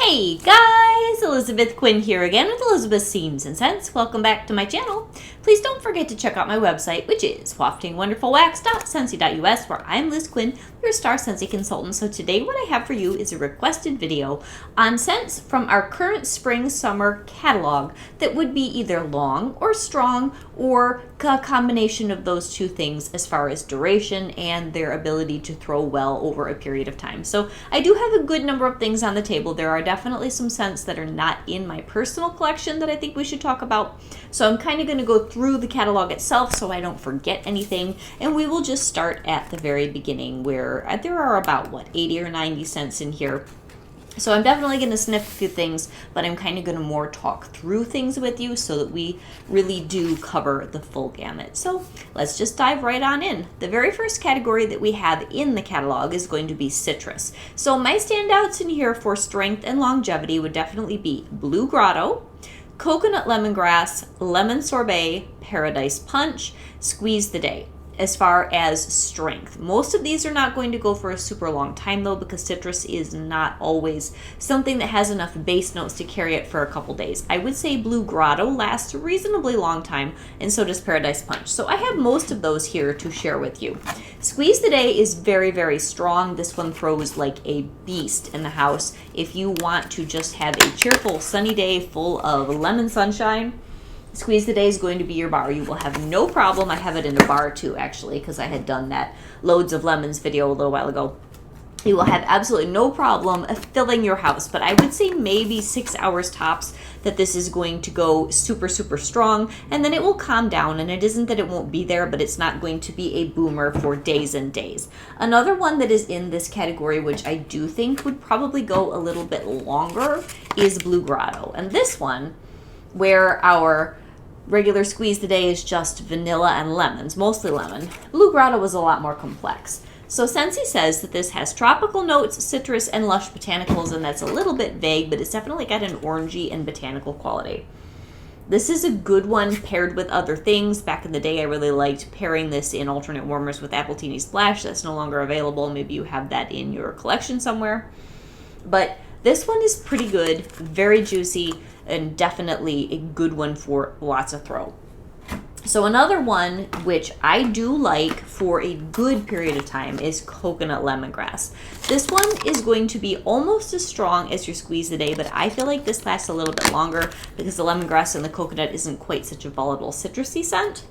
Hey guys, Elizabeth Quinn here again with Elizabeth's Seams and Scents. Welcome back to my channel. Please don't forget to check out my website, which is waftingwonderfulwax.scentsy.us, where I'm Liz Quinn, your Star Scentsy consultant. So today what I have for you is a requested video on scents from our current spring-summer catalog that would be either long or strong or a combination of those two things as far as duration and their ability to throw well over a period of time. So I do have a good number of things on the table. There are definitely some scents that are not in my personal collection that I think we should talk about. So I'm kind of going to go through the catalog itself so I don't forget anything, and we will just start at the very beginning where there are about 80 or 90 scents in here. So I'm definitely going to sniff a few things, but I'm kind of going to more talk through things with you so that we really do cover the full gamut. So let's just dive right on in. The very first category that we have in the catalog is going to be citrus. So my standouts in here for strength and longevity would definitely be Blue Grotto, Coconut Lemongrass, Lemon Sorbet, Paradise Punch, Squeeze the Day. As far as strength, most of these are not going to go for a super long time though, because citrus is not always something that has enough base notes to carry it for a couple days. I would say Blue Grotto lasts a reasonably long time, and so does Paradise Punch. So I have most of those here to share with you. Squeeze the Day is very, very strong. This one throws like a beast in the house. If you want to just have a cheerful sunny day full of lemon sunshine, Squeeze the Day is going to be your bar. You will have no problem. I have it in a bar too, actually, because I had done that Loads of Lemons video a little while ago. You will have absolutely no problem filling your house, but I would say maybe 6 hours tops that this is going to go super, super strong, and then it will calm down, and it isn't that it won't be there, but it's not going to be a boomer for days and days. Another one that is in this category, which I do think would probably go a little bit longer, is Blue Grotto. And this one, where our regular Squeeze the Day is just vanilla and lemons, mostly lemon, Blue Grotto was a lot more complex. So Scentsy says that this has tropical notes, citrus, and lush botanicals, and that's a little bit vague, but it's definitely got an orangey and botanical quality. This is a good one paired with other things. Back in the day, I really liked pairing this in alternate warmers with Appletini Splash. That's no longer available. Maybe you have that in your collection somewhere. But this one is pretty good, very juicy, and definitely a good one for lots of throw. So another one which I do like for a good period of time is Coconut Lemongrass. This one is going to be almost as strong as your Squeeze the Day, but I feel like this lasts a little bit longer because the lemongrass and the coconut isn't quite such a volatile citrusy scent.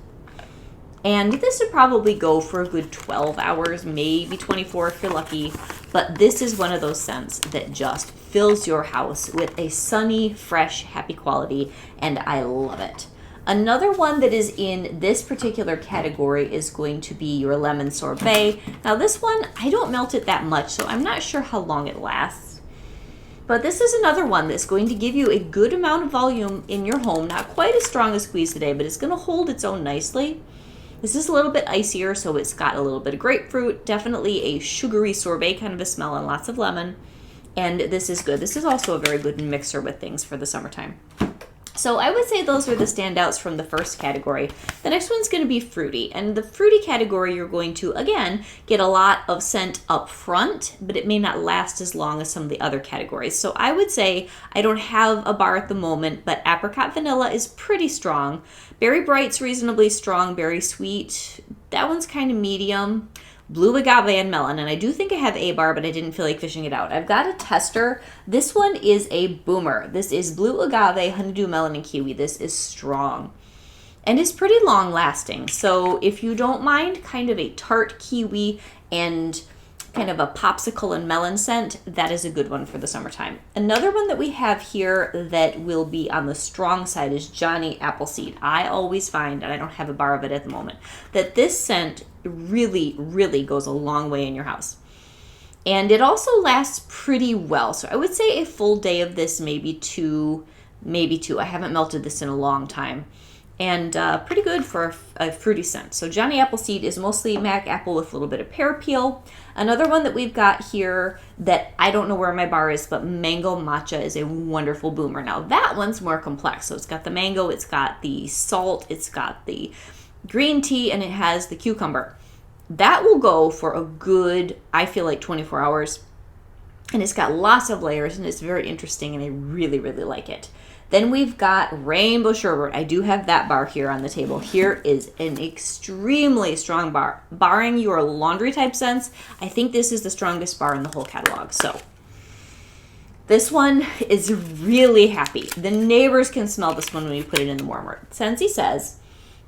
And this would probably go for a good 12 hours, maybe 24 if you're lucky. But this is one of those scents that just fills your house with a sunny, fresh, happy quality, and I love it. Another one that is in this particular category is going to be your Lemon Sorbet. Now this one, I don't melt it that much, so I'm not sure how long it lasts. But this is another one that's going to give you a good amount of volume in your home. Not quite as strong as Squeeze the Day, but it's going to hold its own nicely. This is a little bit icier, so it's got a little bit of grapefruit, definitely a sugary sorbet kind of a smell, and lots of lemon. And this is good. This is also a very good mixer with things for the summertime. So I would say those are the standouts from the first category. The next one's going to be fruity. And the fruity category, you're going to, again, get a lot of scent up front, but it may not last as long as some of the other categories. So I would say, I don't have a bar at the moment, but Apricot Vanilla is pretty strong. Berry Bright's reasonably strong. Berry Sweet, that one's kind of medium. Blue Agave and Melon, and I do think I have a bar, but I didn't feel like fishing it out. I've got a tester. This one is a boomer. This is Blue Agave, Honeydew Melon, and Kiwi. This is strong and is pretty long lasting. So if you don't mind kind of a tart kiwi and kind of a popsicle and melon scent, that is a good one for the summertime. Another one that we have here that will be on the strong side is Johnny Appleseed. I always find, and I don't have a bar of it at the moment, that this scent really, really goes a long way in your house. And it also lasts pretty well. So I would say a full day of this, maybe two. I haven't melted this in a long time. And pretty good for a fruity scent. So Johnny Appleseed is mostly Mac apple with a little bit of pear peel. Another one that we've got here that I don't know where my bar is, but Mango Matcha is a wonderful boomer. Now that one's more complex. So it's got the mango, it's got the salt, it's got the green tea, and it has the cucumber. That will go for a good, I feel like 24 hours. And it's got lots of layers and it's very interesting and I really, really like it. Then we've got Rainbow Sherbet. I do have that bar here on the table. Here is an extremely strong bar. Barring your laundry type scents, I think this is the strongest bar in the whole catalog. So this one is really happy. The neighbors can smell this one when you put it in the warmer. Scentsy says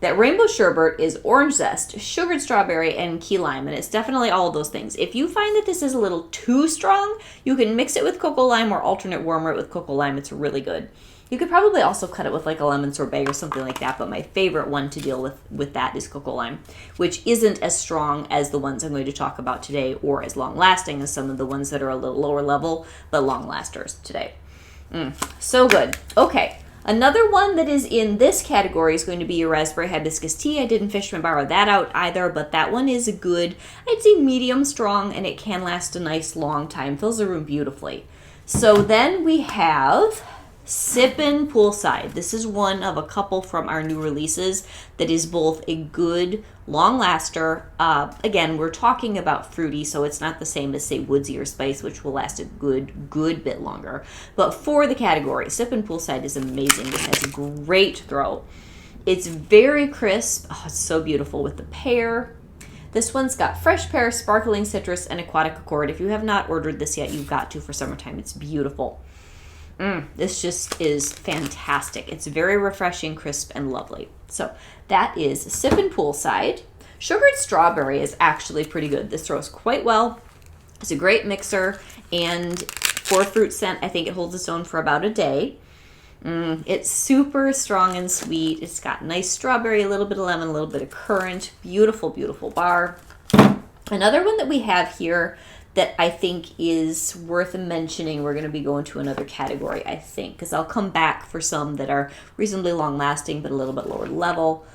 that Rainbow Sherbet is orange zest, sugared strawberry, and key lime, and it's definitely all of those things. If you find that this is a little too strong, you can mix it with cocoa lime or alternate warmer it with cocoa lime. It's really good. You could probably also cut it with like a lemon sorbet or something like that, but my favorite one to deal with that is cocoa lime, which isn't as strong as the ones I'm going to talk about today or as long lasting as some of the ones that are a little lower level, but long lasters today. So good. Okay. Another one that is in this category is going to be your raspberry hibiscus tea. I didn't Fishman borrow that out either, but that one is a good, I'd say medium strong, and it can last a nice long time. Fills the room beautifully. So then we have Sippin' Poolside. This is one of a couple from our new releases that is both a good long laster. Again, we're talking about fruity, so it's not the same as, say, woodsy or spice, which will last a good bit longer. But for the category, Sippin' Poolside is amazing. It has a great throw. It's very crisp. Oh, it's so beautiful with the pear. This one's got fresh pear, sparkling citrus, and aquatic accord. If you have not ordered this yet, you've got to for summertime. It's beautiful. This just is fantastic. It's very refreshing, crisp, and lovely. So that is Sippin' Poolside. Sugared strawberry is actually pretty good. This throws quite well. It's a great mixer, and for a fruit scent, I think it holds its own for about a day. It's super strong and sweet. It's got nice strawberry, a little bit of lemon, a little bit of currant. Beautiful, beautiful bar. Another one that we have here that I think is worth mentioning, we're going to be going to another category, I think, because I'll come back for some that are reasonably long lasting but a little bit lower level.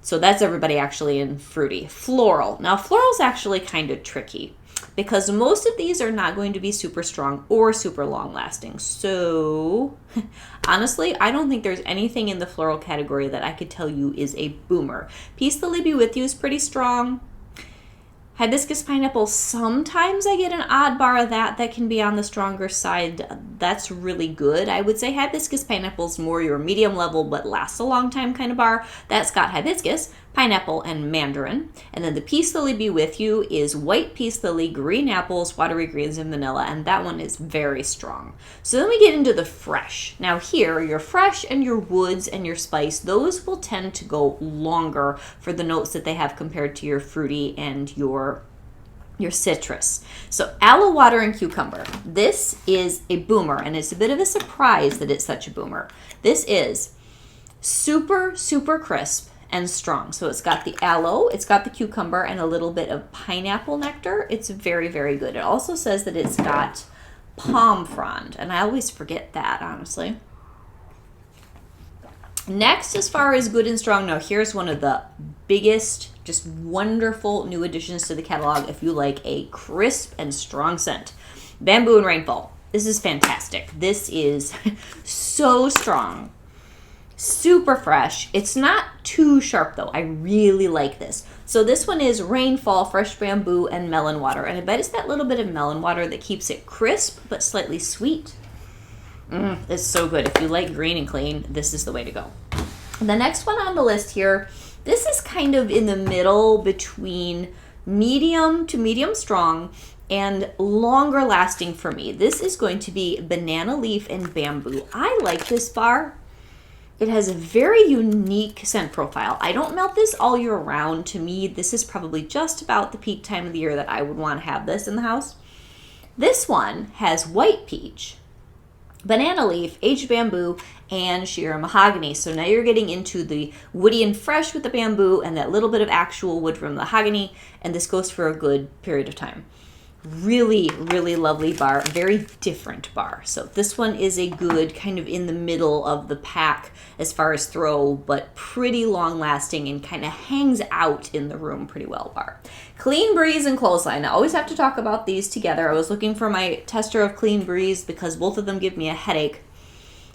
So that's everybody actually in fruity. Floral. Now Floral's actually kind of tricky because most of these are not going to be super strong or super long lasting. So honestly, I don't think there's anything in the floral category that I could tell you is a boomer. Peacefully Be With You is pretty strong. Hibiscus pineapple, sometimes I get an odd bar of that can be on the stronger side. That's really good. I would say hibiscus pineapple is more your medium level but lasts a long time kind of bar. That's got hibiscus, pineapple, and mandarin. And then the Peace Lily Be With You is white peace lily, green apples, watery greens, and vanilla, and that one is very strong. So then we get into the fresh. Now here, your fresh and your woods and your spice, those will tend to go longer for the notes that they have compared to your fruity and your citrus. So aloe water and cucumber. This is a boomer, and it's a bit of a surprise that it's such a boomer. This is super, super crisp and strong. So it's got the aloe, it's got the cucumber, and a little bit of pineapple nectar. It's very, very good. It also says that it's got palm frond, and I always forget that, honestly. Next, as far as good and strong, now here's one of the biggest, just wonderful new additions to the catalog if you like a crisp and strong scent. Bamboo and Rainfall. This is fantastic. This is so strong. Super fresh. It's not too sharp though. I really like this. So this one is Rainfall, Fresh Bamboo, and Melon Water. And I bet it's that little bit of melon water that keeps it crisp but slightly sweet. It's so good. If you like green and clean, this is the way to go. The next one on the list here, this is kind of in the middle between medium to medium strong and longer lasting for me. This is going to be Banana Leaf and Bamboo. I like this bar. It has a very unique scent profile. I don't melt this all year round. To me, this is probably just about the peak time of the year that I would want to have this in the house. This one has white peach, banana leaf, aged bamboo, and sheer mahogany. So now you're getting into the woody and fresh with the bamboo and that little bit of actual wood from the mahogany, and this goes for a good period of time. Really, really lovely bar, very different bar. So this one is a good kind of in the middle of the pack as far as throw, but pretty long lasting and kind of hangs out in the room pretty well bar. Clean Breeze and Clothesline. I always have to talk about these together. I was looking for my tester of Clean Breeze because both of them give me a headache,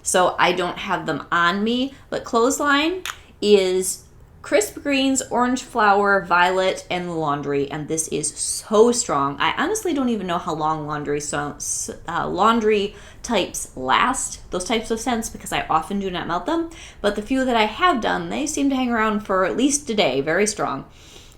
so I don't have them on me, but Clothesline is crisp greens, orange flower, violet, and laundry. And this is so strong. I honestly don't even know how long laundry types last, those types of scents, because I often do not melt them. But the few that I have done, they seem to hang around for at least a day. Very strong.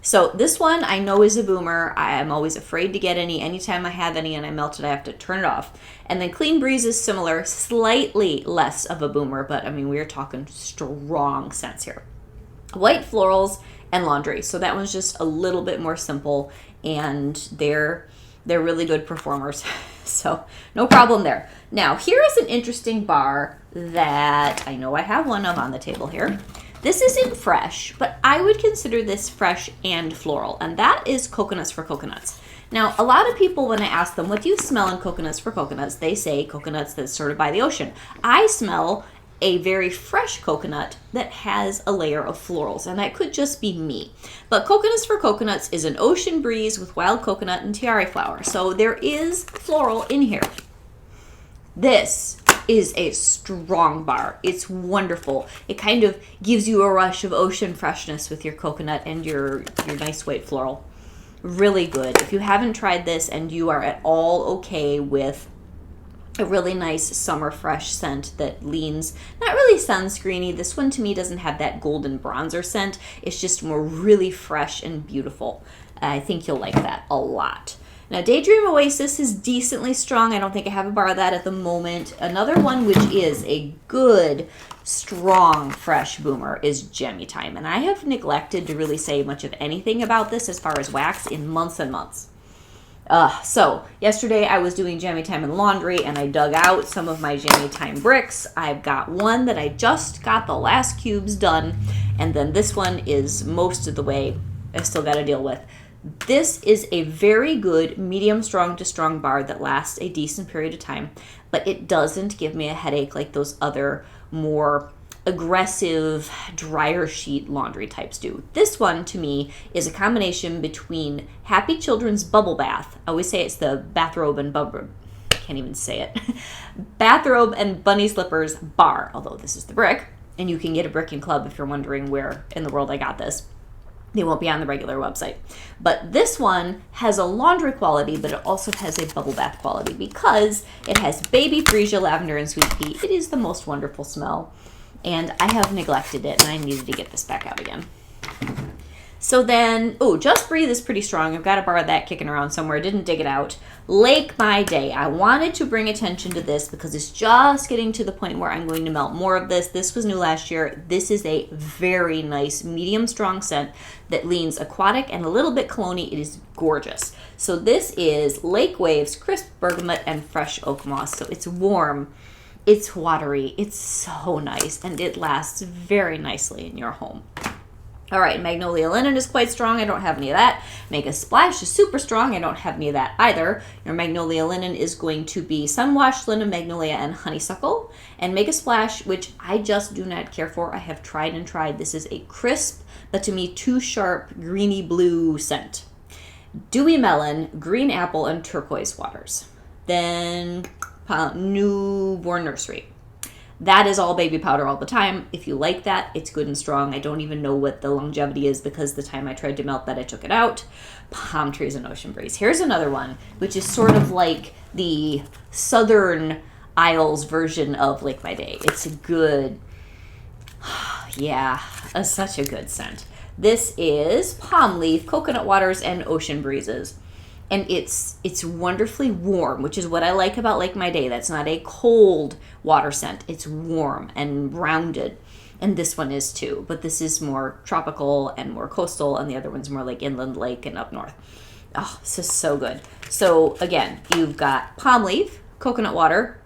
So this one I know is a boomer. I am always afraid to get any. Anytime I have any and I melt it, I have to turn it off. And then Clean Breeze is similar, slightly less of a boomer, but I mean, we are talking strong scents here. White Florals and Laundry. So that one's just a little bit more simple, and they're really good performers. So no problem there. Now, here is an interesting bar that I know I have one of on the table here. This is in fresh, but I would consider this fresh and floral, and that is Coconuts for Coconuts. Now, a lot of people, when I ask them, what do you smell in Coconuts for Coconuts? They say coconuts that's sort of by the ocean. I smell a very fresh coconut that has a layer of florals, and that could just be me. But Coconuts for Coconuts is an ocean breeze with wild coconut and tiare flower. So there is floral in here. This is a strong bar. It's wonderful. It kind of gives you a rush of ocean freshness with your coconut and your nice white floral. Really good. If you haven't tried this and you are at all okay with a really nice summer fresh scent that leans, not really sunscreeny. This one to me doesn't have that golden bronzer scent. It's just more really fresh and beautiful. I think you'll like that a lot. Now, Daydream Oasis is decently strong. I don't think I have a bar of that at the moment. Another one which is a good, strong, fresh boomer is Jammy Time. And I have neglected to really say much of anything about this as far as wax in months and months. So yesterday I was doing Jammy Time and laundry, and I dug out some of my Jammy Time bricks. I've got one that I just got the last cubes done, and then this one is most of the way I still got to deal with. This is a very good medium strong to strong bar that lasts a decent period of time, but it doesn't give me a headache like those other more aggressive dryer sheet laundry types do. This one to me is a combination between Happy Children's Bubble Bath. I always say it's the bathrobe and can't even say it. Bathrobe and bunny slippers bar, although this is the brick, and you can get a brick and club if you're wondering where in the world I got this. They won't be on the regular website. But this one has a laundry quality, but it also has a bubble bath quality because it has baby freesia, lavender, and sweet pea. It is the most wonderful smell, and I have neglected it, and I needed to get this back out again. So then, Just Breathe is pretty strong. I've got a bar of that kicking around somewhere. Didn't dig it out. Lake My Day. I wanted to bring attention to this because it's just getting to the point where I'm going to melt more of this. This was new last year. This is a very nice medium strong scent that leans aquatic and a little bit cologne-y. It is gorgeous. So this is Lake Waves, crisp bergamot, and fresh oak moss. So it's warm. It's watery. It's so nice, and it lasts very nicely in your home. All right, Magnolia Linen is quite strong. I don't have any of that. Make a Splash is super strong. I don't have any of that either. Your Magnolia Linen is going to be Sunwash, Linen, Magnolia, and Honeysuckle. And Make a Splash, which I just do not care for. I have tried and tried. This is a crisp, but to me too sharp, greeny blue scent. Dewy Melon, Green Apple, and Turquoise Waters. Then Newborn Nursery. That is all baby powder all the time. If you like that, it's good and strong. I don't even know what the longevity is because the time I tried to melt that, I took it out. Palm Trees and Ocean Breeze. Here's another one, which is sort of like the Southern Isles version of Lake My Day. It's a good, such a good scent. This is Palm Leaf, Coconut Waters, and Ocean Breezes. And it's wonderfully warm, which is what I like about Lake My Day. That's not a cold water scent. It's warm and rounded. And this one is too. But this is more tropical and more coastal, and the other one's more like inland lake and up north. Oh, this is so good. So again, you've got Palm Leaf, Coconut Water,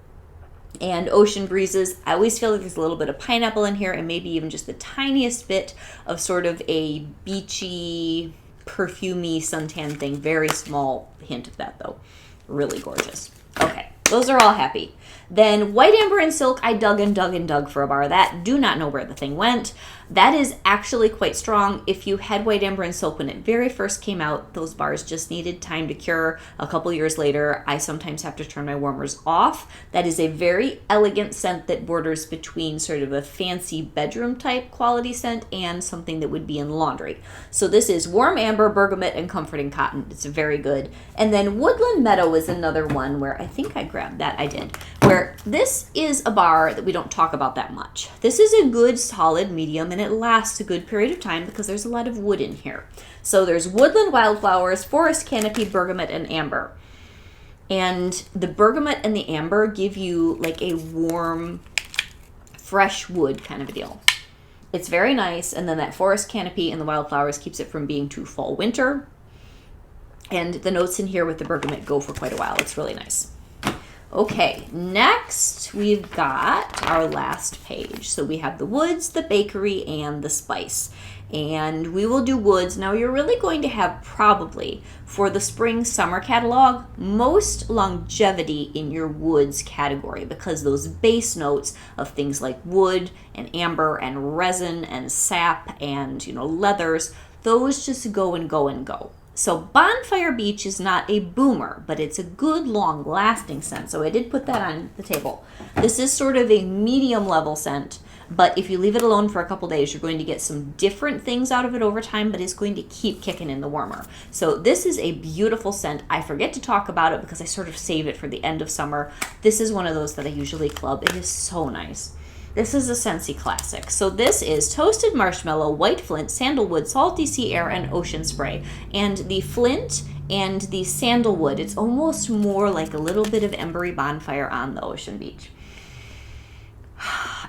and Ocean Breezes. I always feel like there's a little bit of pineapple in here, and maybe even just the tiniest bit of sort of a beachy, perfumey suntan thing. Very small hint of that though. Really gorgeous. Okay, those are all happy. Then White Amber and Silk, I dug and dug and dug for a bar of that. Do not know where the thing went. That is actually quite strong. If you had White Amber and Silk when it very first came out, those bars just needed time to cure. A couple years later, I sometimes have to turn my warmers off. That is a very elegant scent that borders between sort of a fancy bedroom type quality scent and something that would be in laundry. So this is Warm Amber, Bergamot, and Comforting Cotton. It's very good. And then Woodland Meadow is another one where I think I grabbed that. I did. Where this is a bar that we don't talk about that much. This is a good solid medium, and it lasts a good period of time because there's a lot of wood in here. So there's Woodland Wildflowers, Forest Canopy, Bergamot, and Amber. And the bergamot and the amber give you like a warm, fresh wood kind of a deal. It's very nice. And then that forest canopy and the wildflowers keeps it from being too fall winter. And the notes in here with the bergamot go for quite a while. It's really nice. Okay, next we've got our last page. So we have the woods, the bakery, and the spice. And we will do woods. Now you're really going to have probably, for the spring summer catalog, most longevity in your woods category because those base notes of things like wood and amber and resin and sap and, leathers, those just go and go and go. So Bonfire Beach is not a boomer, but it's a good long-lasting scent. So I did put that on the table. This is sort of a medium level scent, but if you leave it alone for a couple days, you're going to get some different things out of it over time, but it's going to keep kicking in the warmer. So this is a beautiful scent. I forget to talk about it because I sort of save it for the end of summer. This is one of those that I usually club. It is so nice. This is a Scentsy classic. So this is Toasted Marshmallow, White Flint, Sandalwood, Salty Sea Air, and Ocean Spray. And the flint and the sandalwood, it's almost more like a little bit of embery bonfire on the ocean beach.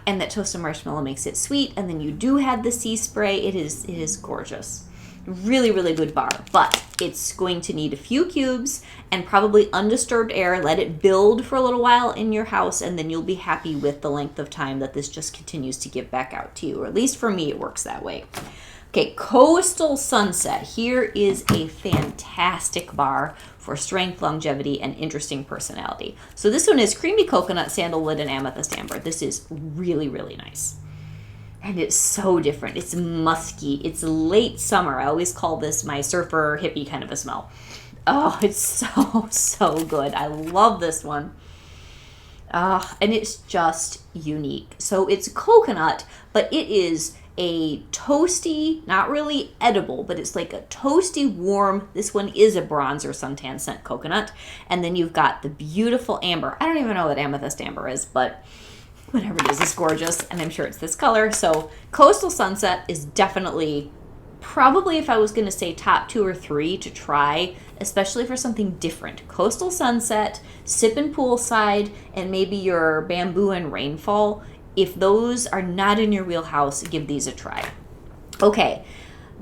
And that toasted marshmallow makes it sweet. And then you do have the sea spray. It is gorgeous. Really, really good bar, but it's going to need a few cubes and probably undisturbed air. Let it build for a little while in your house, and then you'll be happy with the length of time that this just continues to give back out to you, or at least for me, it works that way. Okay, Coastal Sunset. Here is a fantastic bar for strength, longevity, and interesting personality. So this one is creamy coconut, sandalwood, and amethyst amber. This is really, really nice. And it's so different. It's musky. It's late summer. I always call this my surfer hippie kind of a smell. Oh, it's so, so good. I love this one. And it's just unique. So it's coconut, but it is a toasty, not really edible, but it's like a toasty, warm, this one is a bronzer suntan scent coconut. And then you've got the beautiful amber. I don't even know what amethyst amber is, but whatever it is, it's gorgeous, and I'm sure it's this color. So Coastal Sunset is definitely, probably if I was going to say top 2 or 3 to try, especially for something different. Coastal Sunset, Sippin' Poolside, and maybe your Bamboo and Rainfall. If those are not in your wheelhouse, give these a try. Okay,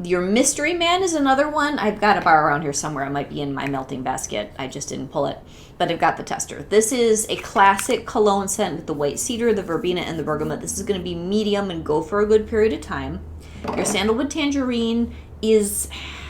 your Mystery Man is another one. I've got a bar around here somewhere. It might be in my melting basket. I just didn't pull it. But I've got the tester. This is a classic cologne scent with the white cedar, the verbena, and the bergamot. This is going to be medium and go for a good period of time. Your Sandalwood Tangerine is,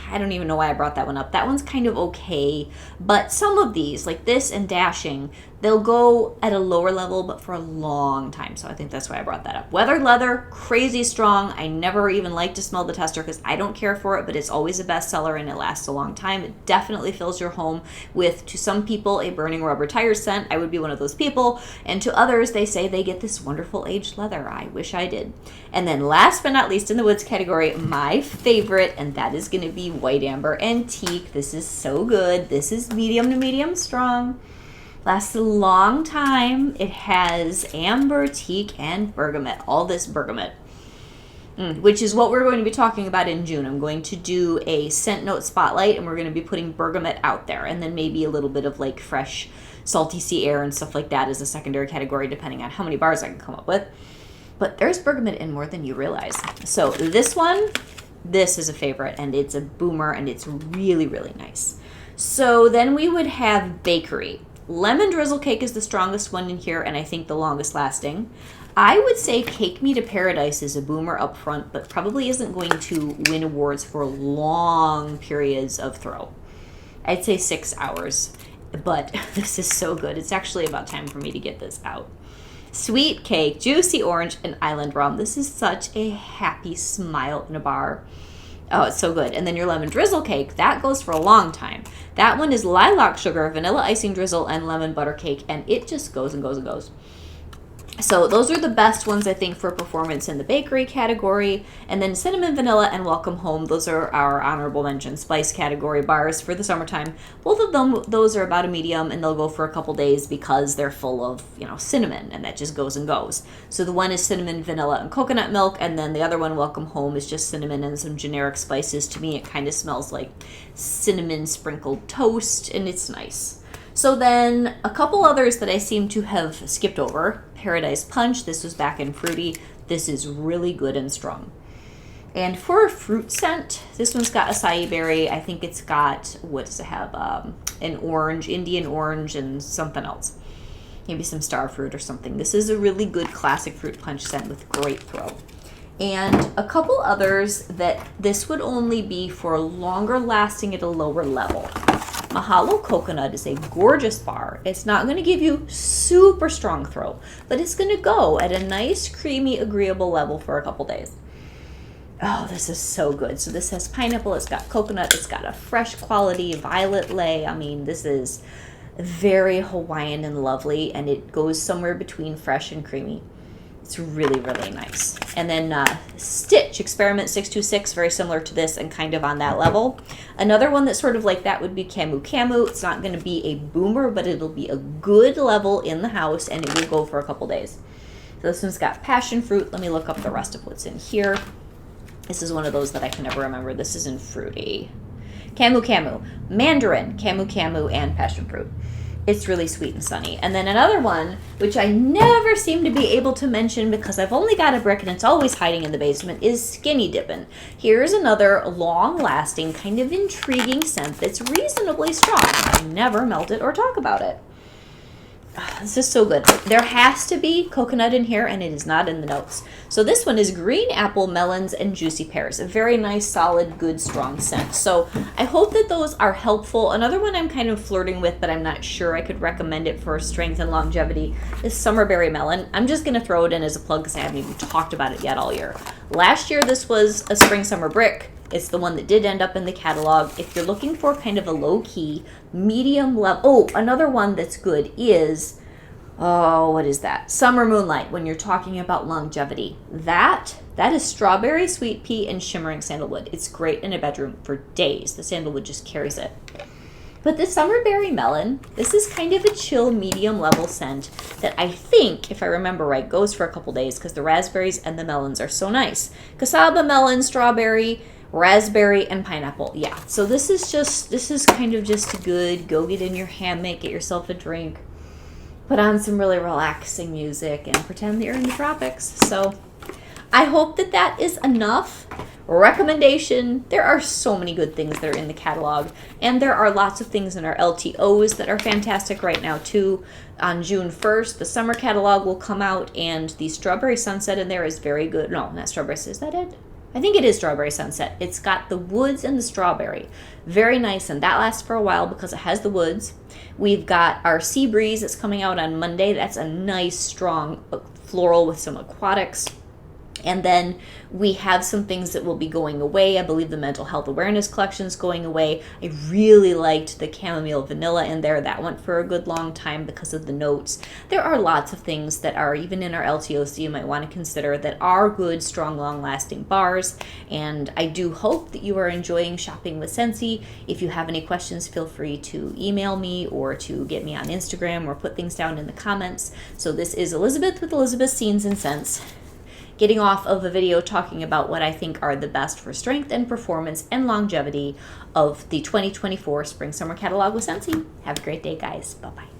I don't even know why I brought that one up. That one's kind of okay. But some of these, like this and Dashing, they'll go at a lower level, but for a long time. So I think that's why I brought that up. Weathered Leather, crazy strong. I never even like to smell the tester because I don't care for it, but it's always a bestseller and it lasts a long time. It definitely fills your home with, to some people, a burning rubber tire scent. I would be one of those people. And to others, they say they get this wonderful aged leather. I wish I did. And then last but not least in the woods category, my favorite, and that is going to be White Amber Antique. This is so good. This is medium to medium strong. Lasts a long time. It has amber, teak, and bergamot. All this bergamot, which is what we're going to be talking about in June. I'm going to do a scent note spotlight, and we're going to be putting bergamot out there, and then maybe a little bit of like fresh, salty sea air and stuff like that as a secondary category, depending on how many bars I can come up with. But there's bergamot in more than you realize. So this one, this is a favorite, and it's a boomer, and it's really, really nice. So then we would have Bakery. Lemon Drizzle Cake is the strongest one in here, and I think the longest lasting. I would say Cake Me to Paradise is a boomer up front, but probably isn't going to win awards for long periods of throw. I'd say 6 hours. but this is so good. It's actually about time for me to get this out. Sweet cake, juicy orange, and island rum. This is such a happy smile in a bar. Oh, it's so good. And then your lemon drizzle cake, that goes for a long time. That one is lilac sugar, vanilla icing drizzle, and lemon butter cake, and it just goes and goes and goes. So those are the best ones, I think, for performance in the bakery category. And then cinnamon, vanilla, and welcome home. Those are our honorable mention spice category bars for the summertime. Both of them, those are about a medium, and they'll go for a couple days because they're full of, cinnamon, and that just goes and goes. So the one is cinnamon, vanilla, and coconut milk, and then the other one, welcome home, is just cinnamon and some generic spices. To me, it kind of smells like cinnamon sprinkled toast, and it's nice. So then a couple others that I seem to have skipped over. Paradise Punch, this was back in fruity. This is really good and strong. And for a fruit scent, this one's got acai berry. I think it's got, what does it have? An orange, Indian orange, and something else. Maybe some star fruit or something. This is a really good classic fruit punch scent with great throw. And a couple others that this would only be for longer lasting at a lower level. Mahalo Coconut is a gorgeous bar. It's not going to give you super strong throw, but it's going to go at a nice, creamy, agreeable level for a couple days. Oh, this is so good. So this has pineapple, it's got coconut, it's got a fresh quality violet lei. I mean, this is very Hawaiian and lovely, and it goes somewhere between fresh and creamy. It's really, really nice. And then Stitch Experiment 626, very similar to this and kind of on that level. Another one that's sort of like that would be Camu Camu. It's not going to be a boomer, but it'll be a good level in the house, and it will go for a couple days. So this one's got passion fruit. Let me look up the rest of what's in here. This is one of those that I can never remember. This isn't fruity. Camu Camu, Mandarin, Camu Camu, and passion fruit. It's really sweet and sunny. And then another one, which I never seem to be able to mention because I've only got a brick and it's always hiding in the basement, is Skinny Dippin'. Here's another long-lasting, kind of intriguing scent that's reasonably strong. I never melt it or talk about it. This is so good. There has to be coconut in here, and it is not in the notes. So this one is green apple, melons, and juicy pears. A very nice, solid, good, strong scent. So I hope that those are helpful. Another one I'm kind of flirting with, but I'm not sure I could recommend it for strength and longevity, is Summerberry Melon. I'm just going to throw it in as a plug because I haven't even talked about it yet all year. Last year, this was a spring-summer brick. It's the one that did end up in the catalog. If you're looking for kind of a low-key, medium level... Oh, another one that's good is... Oh, what is that? Summer Moonlight, when you're talking about longevity. That is strawberry, sweet pea, and shimmering sandalwood. It's great in a bedroom for days. The sandalwood just carries it. But the Summerberry Melon, this is kind of a chill, medium-level scent that I think, if I remember right, goes for a couple days because the raspberries and the melons are so nice. Cassava, melon, strawberry, raspberry, and pineapple. Yeah, so this is kind of just a good, go get in your hammock, get yourself a drink, put on some really relaxing music, and pretend that you're in the tropics. So I hope that that is enough. Recommendation, there are so many good things that are in the catalog, and there are lots of things in our LTOs that are fantastic right now too. On June 1st, the summer catalog will come out, and the Strawberry Sunset in there is very good. No, not Strawberry, is that it? I think it is Strawberry Sunset. It's got the woods and the strawberry. Very nice, and that lasts for a while because it has the woods. We've got our Sea Breeze that's coming out on Monday. That's a nice, strong floral with some aquatics. And then we have some things that will be going away. I believe the Mental Health Awareness Collection is going away. I really liked the Chamomile Vanilla in there. That went for a good long time because of the notes. There are lots of things that are even in our LTOs that you might want to consider that are good, strong, long-lasting bars. And I do hope that you are enjoying shopping with Scentsy. If you have any questions, feel free to email me or to get me on Instagram or put things down in the comments. So this is Elizabeth with Elizabeth's Scenes and Scents, getting off of a video talking about what I think are the best for strength and performance and longevity of the 2024 Spring Summer Catalog with Scentsy. Have a great day, guys. Bye-bye.